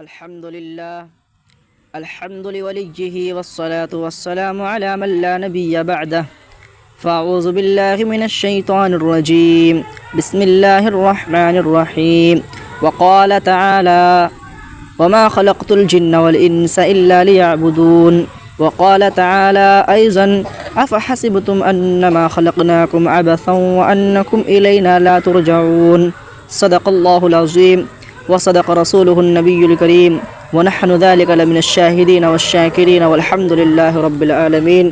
الحمد لله الحمد لوليه والصلاة والسلام على من لا نبي بعده فأعوذ بالله من الشيطان الرجيم بسم الله الرحمن الرحيم وقال تعالى وما خلقت الجن والإنس إلا ليعبدون وقال تعالى أيضا أفحسبتم أنما خلقناكم عبثا وأنكم إلينا لا ترجعون صدق الله العظيم وصدق رسوله النبي الكريم ونحن ذلك لمن الشاهدين والشاكرين والحمد لله رب العالمين۔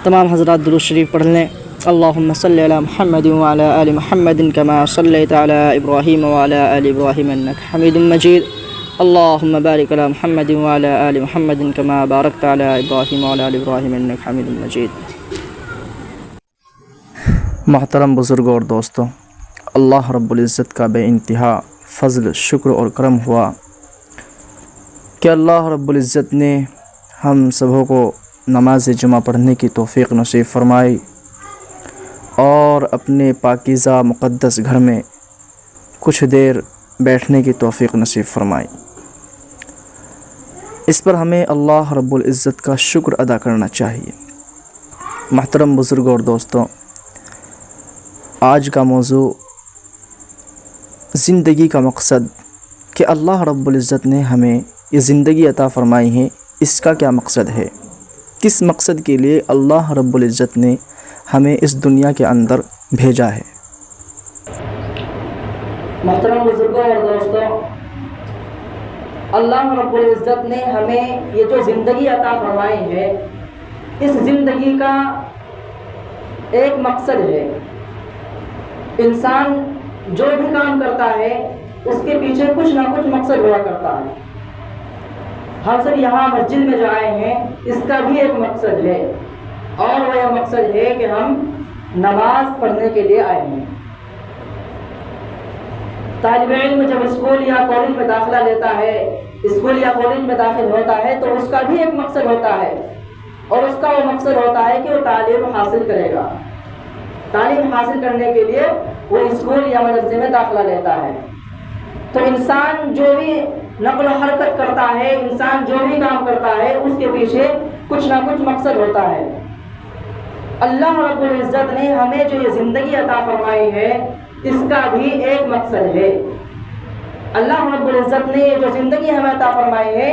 تمام حضرات درود شریف پڑھ لیں۔ اللہم صلی علی محمد وعلی آل محمد کما صلیت علی ابراہیم وعلی آل ابراہیم انک حمید مجید۔ اللہم بارک علی محمد وعلی آل محمد کما بارکت علی ابراہیم وعلی آل ابراہیم انک حمید مجید۔ محترم بزرگوں اور دوستوں، اللہ رب العزت کا بے انتہا فضل، شکر اور کرم ہوا کہ اللہ رب العزت نے ہم سبوں کو نماز جمعہ پڑھنے کی توفیق نصیب فرمائی اور اپنے پاکیزہ مقدس گھر میں کچھ دیر بیٹھنے کی توفیق نصیب فرمائی۔ اس پر ہمیں اللہ رب العزت کا شکر ادا کرنا چاہیے۔ محترم بزرگوں اور دوستوں، آج کا موضوع زندگی کا مقصد، کہ اللہ رب العزت نے ہمیں یہ زندگی عطا فرمائی ہے، اس کا کیا مقصد ہے، کس مقصد کے لیے اللہ رب العزت نے ہمیں اس دنیا کے اندر بھیجا ہے۔ محترم بزرگوں اور دوستوں، اللہ رب العزت نے ہمیں یہ جو زندگی عطا فرمائی ہے، اس زندگی کا ایک مقصد ہے۔ انسان جو بھی کام کرتا ہے اس کے پیچھے کچھ نہ کچھ مقصد ہوا کرتا ہے۔ ہم سب یہاں مسجد میں جو آئے ہیں اس کا بھی ایک مقصد ہے، اور وہ یہ مقصد ہے کہ ہم نماز پڑھنے کے لیے آئے ہیں۔ طالب علم جب اسکول یا کالج میں داخلہ لیتا ہے، اسکول یا کالج میں داخل ہوتا ہے تو اس کا بھی ایک مقصد ہوتا ہے، اور اس کا وہ مقصد ہوتا ہے کہ وہ تعلیم حاصل کرے گا۔ تعلیم حاصل کرنے کے لیے وہ اسکول یا مدرسے میں داخلہ لیتا ہے۔ تو انسان جو بھی نقل و حرکت کرتا ہے، انسان جو بھی کام کرتا ہے، اس کے پیچھے کچھ نہ کچھ مقصد ہوتا ہے۔ اللہ رب العزت نے ہمیں جو یہ زندگی عطا فرمائی ہے اس کا بھی ایک مقصد ہے۔ اللہ رب العزت نے یہ جو زندگی ہمیں عطا فرمائی ہے،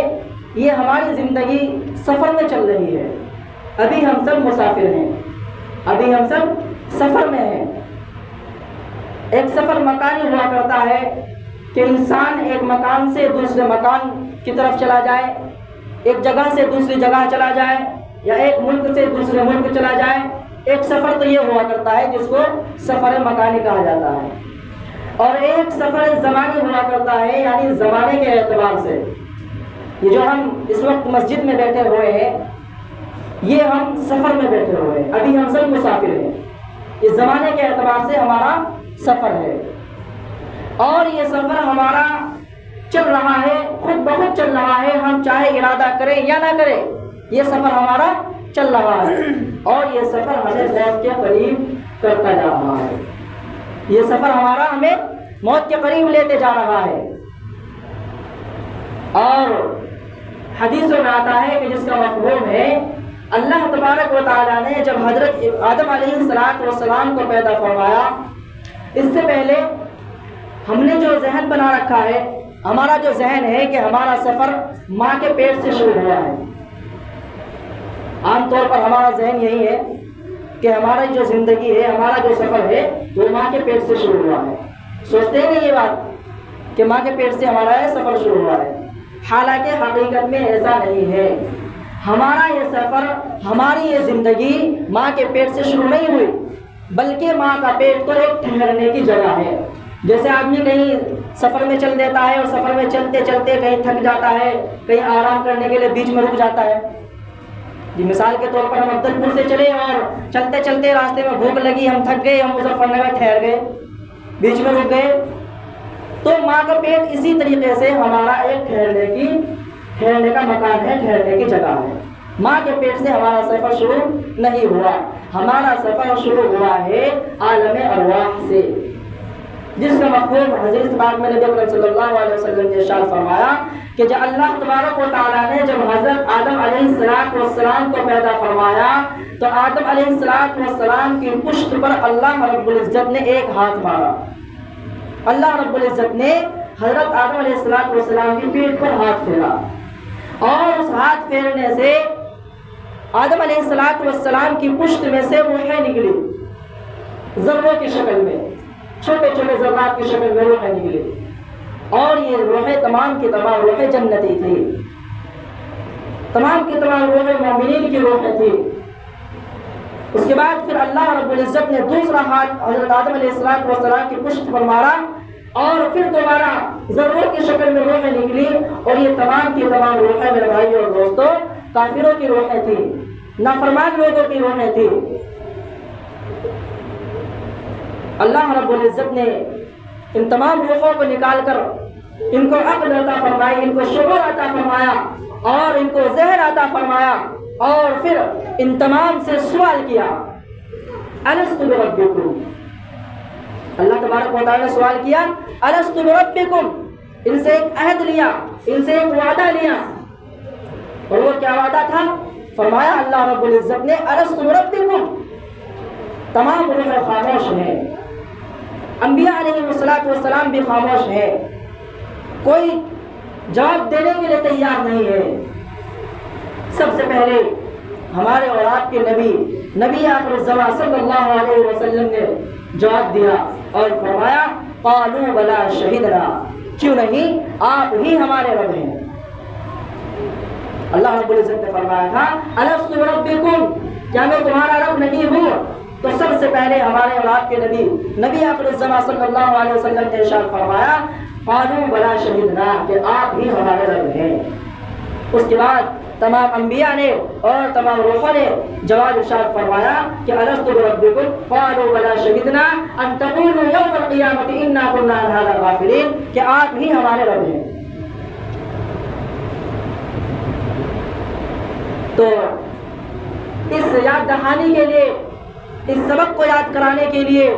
یہ ہماری زندگی سفر میں چل رہی ہے۔ ابھی ہم سب مسافر ہیں، ابھی ہم سب سفر میں ہیں۔ ایک سفر مکانی ہوا کرتا ہے کہ انسان ایک مکان سے دوسرے مکان کی طرف چلا جائے، ایک جگہ سے دوسری جگہ چلا جائے، یا ایک ملک سے دوسرے ملک چلا جائے۔ ایک سفر تو یہ ہوا کرتا ہے جس کو سفر مکانی کہا جاتا ہے، اور ایک سفر زمانی ہوا کرتا ہے، یعنی زمانے کے اعتبار سے۔ یہ جو ہم اس وقت مسجد میں بیٹھے ہوئے ہیں، یہ ہم سفر میں بیٹھے ہوئے ہیں، ابھی ہم سب مسافر ہیں۔ یہ زمانے کے اعتبار سے ہمارا سفر ہے، اور یہ سفر ہمارا چل رہا ہے، خود بخود چل رہا ہے، ہم چاہے ارادہ کریں یا نہ کریں، یہ سفر ہمارا چل رہا ہے، اور یہ سفر ہمیں موت کے قریب کرتا جا رہا ہے۔ یہ سفر ہمارا ہمیں موت کے قریب لیتے جا رہا ہے۔ اور حدیثوں میں آتا ہے کہ جس کا مفہوم ہے، اللہ تبارک و تعالیٰ نے جب حضرت آدم علیہ السلام کو پیدا فرمایا، اس سے پہلے ہم نے جو ذہن بنا رکھا ہے، ہمارا جو ذہن ہے کہ ہمارا سفر ماں کے پیٹ سے شروع ہوا ہے۔ عام طور پر ہمارا ذہن یہی ہے کہ ہماری جو زندگی ہے، ہمارا جو سفر ہے، وہ ماں کے پیٹ سے شروع ہوا ہے۔ سوچتے ہیں نہیں یہ بات کہ ماں کے پیٹ سے ہمارا یہ سفر شروع ہوا ہے، حالانکہ حقیقت میں ایسا نہیں ہے۔ ہمارا یہ سفر، ہماری یہ زندگی ماں کے پیٹ سے شروع نہیں ہوئی، بلکہ ماں کا پیٹ تو ایک ٹھہرنے کی جگہ ہے۔ جیسے آدمی کہیں سفر میں چل دیتا ہے، اور سفر میں چلتے چلتے کہیں تھک جاتا ہے، کہیں آرام کرنے کے لیے بیچ میں رک جاتا ہے۔ جی مثال کے طور پر ہم عبدالپور سے چلے اور چلتے چلتے راستے میں بھوک لگی، ہم تھک گئے، ہم مظفر نگر ٹھہر گئے، بیچ میں رک گئے۔ تو ماں کا پیٹ اسی طریقے سے ہمارا ایک ٹھہرنے کا مکان ہے، ٹھہرنے کی جگہ ہے۔ ماں کے پیٹ سے ہمارا سفر شروع نہیں ہوا، ہمارا سفر شروع ہوا ہے عالم ارواح سے۔ جس کا مفہوم حدیث پاک میں نبی اکرم صلی اللہ علیہ وسلم نے ارشاد فرمایا کہ جب اللہ تبارک و تعالیٰ نے جب حضرت آدم علیہ السلام کو پیدا فرمایا تو آدم علیہ السلام کی پشت پر اللہ رب العزت نے ایک ہاتھ مارا. اللہ رب العزت نے حضرت آدم علیہ السلام کی پیٹھ پر ہاتھ پھیرا اور اس ہاتھ پھیرنے سے آدم علیہ السلام کی پشت میں سے روحیں نکلی ذروں کی شکل میں, چھوٹے چھوٹے ذرات کی شکل میں روحیں نکلی اور یہ روحیں تمام کی تمام روحیں جنتی تھی, تمام کی تمام روحیں مومنین کی روحیں تھی. اس کے بعد پھر اللہ رب العزت نے دوسرا ہاتھ حضرت آدم علیہ السلام کی پشت پر مارا اور پھر دوبارہ ذروں کی شکل میں روحیں نکلی اور یہ تمام کی تمام روحیں میرے بھائیوں اور دوستوں کافروں کی روحیں تھی, نافرمان لوگوں کی روحیں تھی. اللہ رب العزت نے ان تمام روحوں کو نکال کر ان کو عقل عطا فرمائی, ان کو شعور عطا فرمایا اور ان کو ذہن عطا فرمایا اور پھر ان تمام سے سوال کیا الست بربکم. اللہ تبارک و تعالیٰ نے سوال کیا الست بربکم, ان سے ایک عہد لیا, ان سے ایک وعدہ لیا اور وہ کیا وعدہ تھا؟ فرمایا اللہ رب العزت نے الست بربکم. تمام روحیں خاموش ہیں, انبیاء علیہ السلام بھی خاموش ہیں, کوئی جواب دینے کے لیے تیار نہیں ہے. سب سے پہلے ہمارے اور آپ کے نبی آخر الزمان صلی اللہ علیہ وسلم نے جواب دیا اور فرمایا قالوا بلا شہدنا, کیوں نہیں آپ ہی ہمارے رب ہیں. اللہ رب العزت نے فرمایا تھا الست بربکم, کیا میں تمہارا رب نہیں ہوں؟ تو سب سے پہلے ہمارے اور آپ کے نبی آخر الزمان صلی اللہ علیہ وسلم نے ارشاد فرمایا قالوا بلا شہدنا, کہ آپ ہی ہمارے رب ہیں. اس کے بعد تمام انبیاء نے اور تمام روحوں نے جواب ارشاد فرمایا کہ الست بربکم قالوا بلا شہدنا ان تقولوا یوم القیامۃ انا کنا عن ھذا غافلین, کہ آپ ہی ہمارے رب ہیں. تو اس یاد دہانی کے لیے, اس سبق کو یاد کرانے کے لیے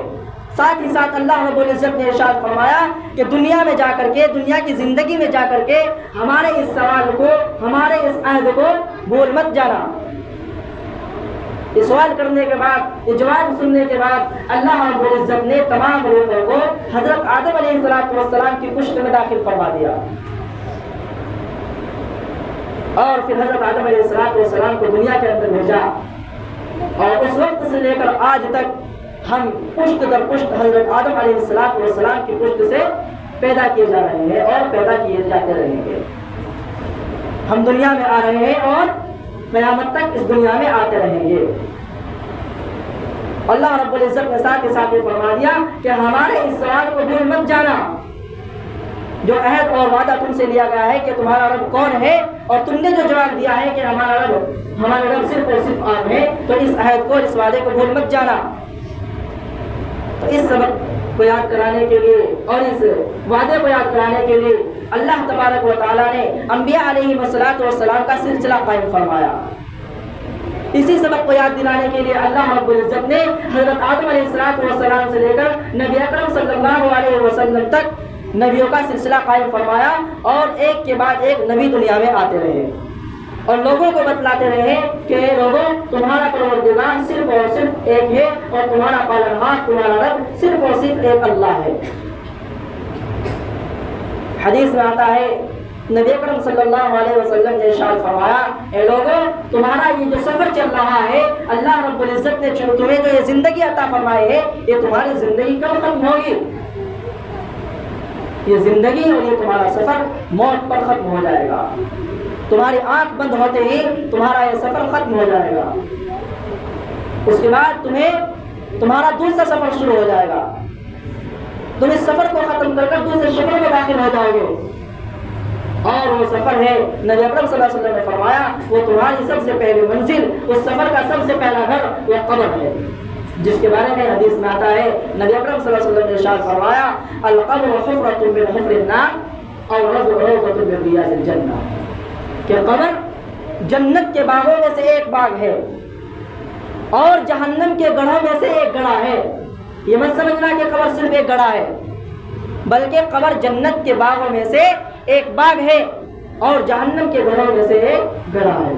ساتھ ہی ساتھ اللہ رب العزت نے ارشاد فرمایا کہ دنیا میں جا کر کے, دنیا کی زندگی میں جا کر کے ہمارے اس سوال کو, ہمارے اس عہد کو بھول مت جانا. یہ سوال کرنے کے بعد, یہ جواب سننے کے بعد اللہ رب العزت نے تمام روحوں کو حضرت آدم علیہ السلام کی پشت میں داخل فرما دیا اور پھر حضرت آدم علیہ السلام کو دنیا کے اندر بھیجا اور اس وقت سے لے کر آج تک ہم پشت در پشت حضرت آدم علیہ السلام کی پشت سے پیدا کیے جا رہے ہیں اور پیدا کیے جاتے رہیں گے. ہم دنیا میں آ رہے ہیں اور قیامت تک اس دنیا میں آتے رہیں گے. اللہ رب العزت نے ساتھ ہی ساتھ فرما دیا کہ ہمارے اس سوال کو بھول مت جانا. جو عہد اور وعدہ تم سے لیا گیا ہے کہ تمہارا رب کون ہے, اور تم نے جو جواب دیا ہے کہ ہمارا رب صرف اور صرف آپ ہے, تو اس عہد کو, اس وعدے کو بھول مت جانا. تو اس سبق کو یاد کرانے کے لیے اور اس وعدے کو یاد کرانے کے لیے اللہ تبارک و تعالیٰ نے انبیاء علیہ السلام کا سلسلہ قائم فرمایا. اسی سبق کو یاد دلانے کے لیے اللہ رب العزت نے حضرت آدم علیہ السلام سے لے کر نبی اکرم صلی اللہ علیہ وسلم تک نبیوں کا سلسلہ قائم فرمایا اور ایک کے بعد ایک نبی دنیا میں آتے رہے اور لوگوں کو بتلاتے رہے کہ لوگوں, تمہارا پروردگار صرف اور صرف ایک ہے اور تمہارا پالنہار, تمہارا رب صرف اور صرف ایک اللہ ہے. حدیث میں آتا ہے نبی اکرم صلی اللہ علیہ وسلم نے ارشاد فرمایا اے لوگوں, تمہارا یہ جو سفر چل رہا ہے, اللہ رب العزت نے تمہیں جو یہ زندگی عطا فرمائی ہے, یہ تمہاری زندگی کب ختم ہوگی؟ یہ زندگی اور یہ تمہارا سفر موت پر ختم ہو جائے گا. تمہاری آنکھ بند ہوتے ہی تمہارا یہ سفر ختم ہو جائے گا. اس کے بعد تمہارا دوسرا سفر شروع ہو جائے گا. تم اس سفر کو ختم کر دوسرے سفر میں داخل ہو جاؤ گے اور وہ سفر ہے نبی اکرم صلی اللہ علیہ وسلم نے فرمایا وہ تمہاری سب سے پہلی منزل, اس سفر کا سب سے پہلا گھر وہ قبر ہے, جس کے بارے میں حدیث میں آتا ہے نبی اکرم صلی اللہ علیہ وسلم نے ارشاد فرمایا القبر حفرۃ من حفر النار اور روضۃ من ریاض الجنہ, کہ قبر جنت کے باغوں میں سے ایک باغ ہے اور جہنم کے گڑھوں میں سے ایک گڑھا ہے. یہ مت سمجھنا کہ قبر صرف ایک گڑھا ہے, بلکہ قبر جنت کے باغوں میں سے ایک باغ ہے اور جہنم کے گھروں میں سے ایک گڑھا ہے۔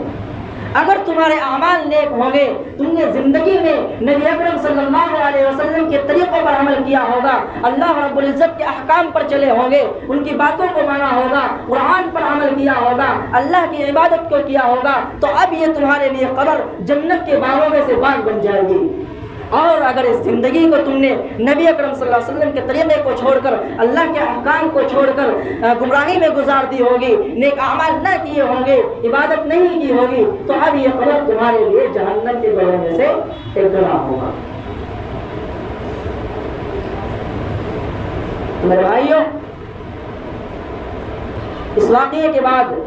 اگر تمہارے اعمال نیک ہوں گے، تم نے زندگی میں نبی اکرم صلی اللہ علیہ وسلم کے طریقوں پر عمل کیا ہوگا، اللہ رب العزت کے احکام پر چلے ہوں گے، ان کی باتوں کو مانا ہوگا، قرآن پر عمل کیا ہوگا، اللہ کی عبادت کو کیا ہوگا، تو اب یہ تمہارے لیے قبر جنت کے باغوں میں سے باغ بن جائے گی۔ اور اگر اس زندگی کو تم نے نبی اکرم صلی اللہ علیہ وسلم کے طریقے کو چھوڑ کر، اللہ کے احکام کو چھوڑ کر گمراہی میں گزار دی ہوگی، نیک اعمال نہ کیے ہوں گے، عبادت نہیں کی ہوگی، تو اب یہ قبر تمہارے لیے جہنم کے گڑھوں میں سے ایک گڑھا ہوگا۔ میرے بھائیوں، اس واقعے کے بعد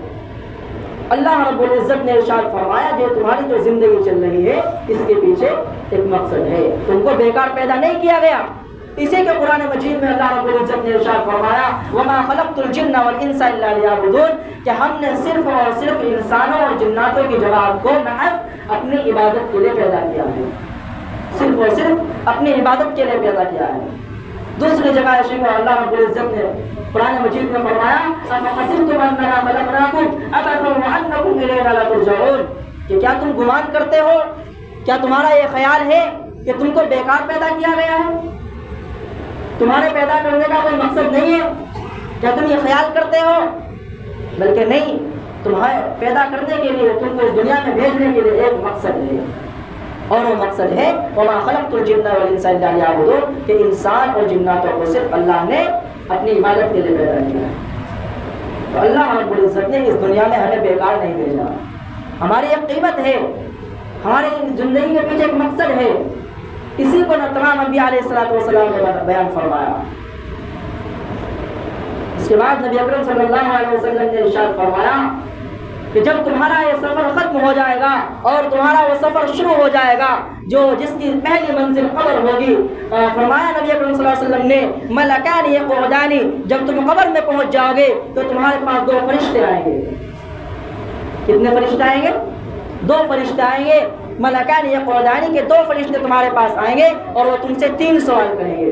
اللہ رب العزت نے ارشاد فرمایا کہ تمہاری جو زندگی چل رہی ہے اس کے پیچھے ایک مقصد ہے، تم کو بیکار پیدا نہیں کیا گیا۔ اسی کے قرآن مجید میں اللہ رب العزت نے ارشاد فرمایا وَمَا خَلَقْتُ الْجِنَّ وَالْإِنسَ إِلَّا لِيَعْبُدُونَ، کہ ہم نے صرف اور صرف انسانوں اور جناتوں کی جماعت کو محض اپنی عبادت کے لیے پیدا کیا ہے، صرف اور صرف اپنی عبادت کے لیے پیدا کیا ہے۔ دوسری جگہ شریف اللہ رب العزت نے قرآن مجید میں فرمایا أَفَحَسِبْتُمْ أَنَّمَا خَلَقْنَاكُمْ أَبَثًا وَأَنَّكُمْ إِلَيْنَا لَا تُرْجَعُونَ، کہ کیا تم گمان کرتے ہو، کیا تمہارا یہ خیال ہے کہ تم کو بیکار پیدا کیا گیا ہے، تمہارے پیدا کرنے کا کوئی مقصد نہیں ہے؟ کیا تم یہ خیال کرتے ہو؟ بلکہ نہیں، تمہیں پیدا کرنے کے لیے، تم کو اس دنیا میں بھیجنے کے لیے ایک مقصد ہے، اور وہ مقصد ہے وَمَا خَلَقْتُ الْجِنَّ وَالْإِنسَ إِلَّا لِيَعْبُدُونَ، کہ انسان اور جناتوں کو صرف اللہ نے اپنی عبادت کے لیے پیدا کیا ہے۔ تو اللہ رب العزت نے اس دنیا میں ہمیں بیکار نہیں بھیجا، ہماری ایک قیمت ہے، ہماری زندگی کے پیچھے ایک مقصد ہے، اسی کو تمام انبیاء علیہ السلام نے بیان فرمایا۔ اس کے بعد نبی اکرم صلی اللہ علیہ وسلم نے ارشاد فرمایا کہ جب تمہارا یہ سفر ختم ہو جائے گا اور تمہارا وہ سفر شروع ہو جائے گا جس کی پہلی منزل قبر ہوگی، فرمایا نبی اکرم صلی اللہ علیہ وسلم نے ملکان یقعدان، جب تم قبر میں پہنچ جاؤ گے تو تمہارے پاس دو فرشتے آئیں گے۔ کتنے فرشتے آئیں گے؟ دو فرشتے آئیں گے، ملکان یقعدان کے دو فرشتے تمہارے پاس آئیں گے اور وہ تم سے 3 سوال کریں گے۔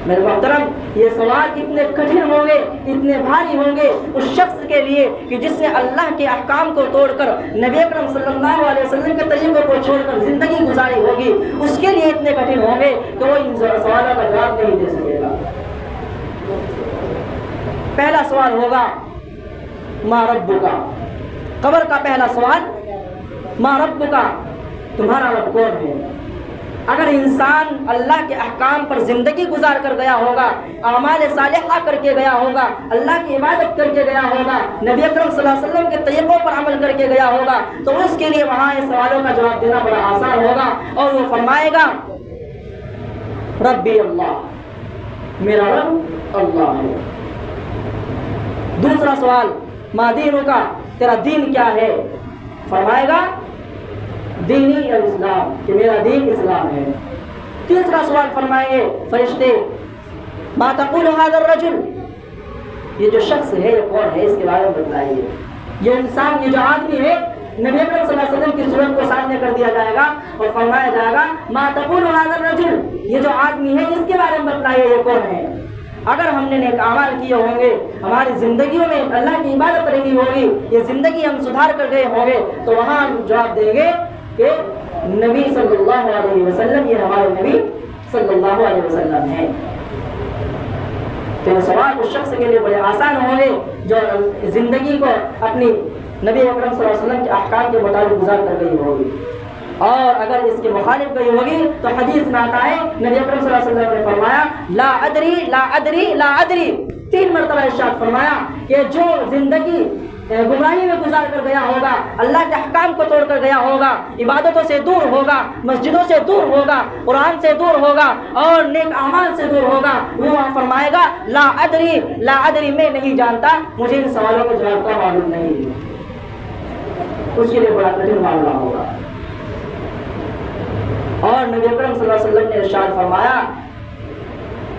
میرے محترم، یہ سوال اتنے کٹھن ہوں گے، اتنے بھاری ہوں گے اس شخص کے لیے کہ جس نے اللہ کے احکام کو توڑ کر نبی اکرم صلی اللہ علیہ وسلم کے طریقوں کو چھوڑ کر زندگی گزاری ہوگی، اس کے لیے اتنے کٹھن ہوں گے کہ وہ ان سوالوں کا جواب نہیں دے سکے گا۔ پہلا سوال ہوگا ما ربک، قبر کا پہلا سوال ما ربک، تمہارا رب کون ہے؟ اگر انسان اللہ کے احکام پر زندگی گزار کر گیا ہوگا، اعمال صالحہ کر کے گیا ہوگا، اللہ کی عبادت کر کے گیا ہوگا، نبی اکرم صلی اللہ علیہ وسلم کے طریقوں پر عمل کر کے گیا ہوگا، تو اس کے لیے وہاں اس سوالوں کا جواب دینا بڑا آسان ہوگا، اور وہ فرمائے گا ربی اللہ، میرا رب اللہ ہے۔ دوسرا سوال ما دینک، تیرا دین کیا ہے؟ فرمائے گا دینی الاسلام، کہ میرا دین اسلام ہے۔ تیسرا سوال فرمائیں گے فرشتے ما تقول هذا الرجل، یہ جو شخص ہے یہ کون ہے، اس کے بارے میں بتلائیے۔ یہ انسان، یہ جو آدمی ہے، نبی اکرم صلی اللہ علیہ وسلم کی صورت کو سامنے کر دیا جائے گا اور فرمایا جائے گا ما تقول هذا الرجل، یہ جو آدمی ہے اس کے بارے میں بتلائیے یہ کون ہے۔ اگر ہم نے نیک اعمال کیے ہوں گے، ہماری زندگیوں میں اللہ کی عبادت رہی ہوگی، یہ زندگی ہم سدھار کر گئے ہوں گے، تو وہاں ہم جواب دیں گے کہ نبی صلی اللہ علیہ وسلم، یہ ہمارے نبی صلی اللہ علیہ وسلم ہیں۔ تو یہ سوال اس شخص کے لیے بڑے آسان ہوں گے جو زندگی کو اپنی نبی اکرم صلی اللہ علیہ وسلم کے احکام کے مطابق گزار کر گئی ہوگی، اور اگر اس کے مخالف گئی ہوگی تو حدیث میں آتا ہے نبی اکرم صلی اللہ علیہ وسلم نے فرمایا لا ادری لا ادری لا ادری، 3 مرتبہ ارشاد فرمایا کہ جو زندگی گمراہی میں گزار کر گیا ہوگا، اللہ کے احکام کو توڑ کر گیا ہوگا، عبادتوں سے دور ہوگا، مسجدوں سے دور ہوگا، قرآن سے دور ہوگا اور نیک اعمال سے دور ہوگا، وہ فرمائے گا لا ادری لا ادری، میں نہیں جانتا، مجھے ان سوالوں کے جواب کا معلوم نہیں۔ اس کے لیے بڑا کٹھن معاملہ ہوگا۔ اور نبی اکرم صلی اللہ علیہ وسلم نے ارشاد فرمایا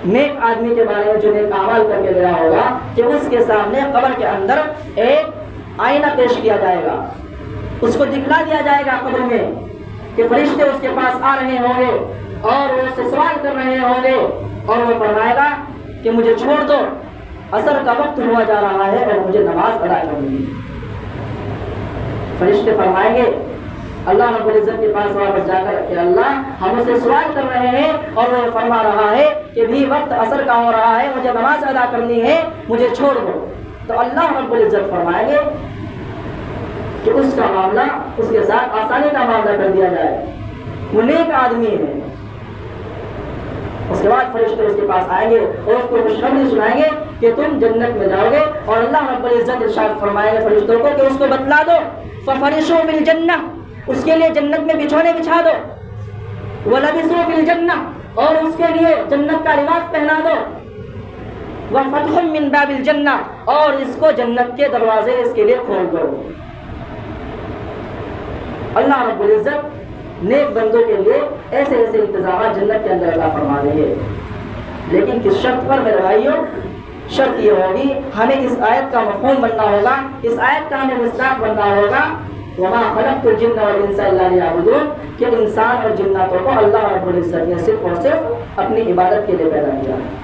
نیک آدمی کے بارے میں جو نیک اعمال کر کے گیا ہوگا کہ اس کے سامنے قبر کے اندر ایک آئینہ پیش کیا جائے گا، اس کو دکھلا دیا جائے گا قبر میں کہ فرشتے اس کے پاس آ رہے ہوں گے اور وہ اس سے سوال کر رہے ہوں گے، اور وہ فرمائے گا کہ مجھے چھوڑ دو، عصر کا وقت ہوا جا رہا ہے اور مجھے نماز ادا کرنی ہے۔ فرشتے فرمائیں گے اللہ رب العزت کے پاس واپس جا کر کہ اللہ ہم اسے سوال کر رہے ہیں اور وہ فرما رہا ہے کہ بھی وقت عصر کا ہو رہا ہے، مجھے نماز ادا کرنی ہے، مجھے چھوڑ دو۔ تو اللہ رب العزت فرمائیں گے کہ اس کا معاملہ، اس کے ساتھ آسانی کا معاملہ کر دیا جائے، وہ نیک آدمی ہے۔ اس کے بعد فرشتے اس کے پاس آئیں گے اور اس کو خوشخبری سنائیں گے کہ تم جنت میں جاؤ گے، اور اللہ رب العزت ارشاد فرمائیں گے فرشتوں کو کہ اس کو بتلا دو فَفَرِشُوا فِي الْجَنَّةِ، اس کے لیے جنت میں بچھونے بچھا دو، وَلَبِسُوا فِي الْجَنَّةِ، اور اس کے لیے جنت کا لباس پہنا دو، وَفَتْحٌ مِّن بَابِ الْجَنَّةِ، اور اس کو جنت کے دروازے اس کے لیے کھول دو۔ اللہ رب العزت نیک بندوں کے لیے ایسے ایسے انتظامات جنت کے اندر عطا فرما دیں گے، لیکن کس شرط پر میرے بھائیوں؟ شرط یہ ہوگی ہمیں اس آیت کا مفہوم بننا ہوگا، اس آیت کا ہمیں مصداق بننا ہوگا وَمَا خَلَقْتُ الْجِنَّ وَالْإِنسَ إِلَّا لِيَعْبُدُونَ، کہ انسان اور جناتوں کو اللہ رب العزت نے صرف اور صرف اپنی عبادت کے لیے پیدا کیا ہے۔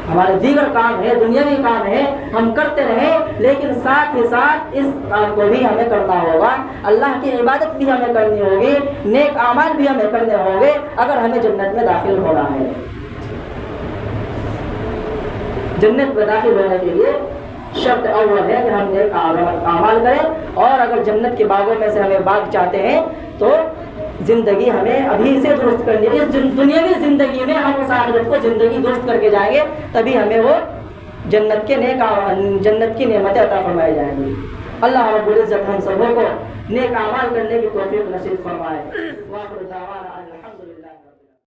ہمارے دیگر کام ہے، دنیاوی کام ہے، ہم کرتے رہیں، لیکن ساتھ ہی ساتھ اس کام کو بھی ہمیں کرنا ہوگا، اللہ کی عبادت بھی ہمیں کرنی ہوگی، نیک اعمال بھی ہمیں کرنے ہوں گے اگر ہمیں جنت میں داخل ہونا ہے۔ جنت میں داخل ہونے کے لیے شرط اول ہے کہ ہم نیک اعمال کریں، اور اگر جنت کے باغوں میں سے ہمیں باغ چاہتے ہیں تو زندگی ہمیں ابھی سے درست کرنی ہے۔ اس دنیاوی زندگی میں ہم اس آخرت کو زندگی درست کر کے جائیں گے، تبھی ہمیں وہ جنت کی نعمتیں عطا فرمائی جائیں گی۔ اللہ رب العزت ہم سبوں کو نیک اعمال کرنے کی توفیق نصیب فرمائے۔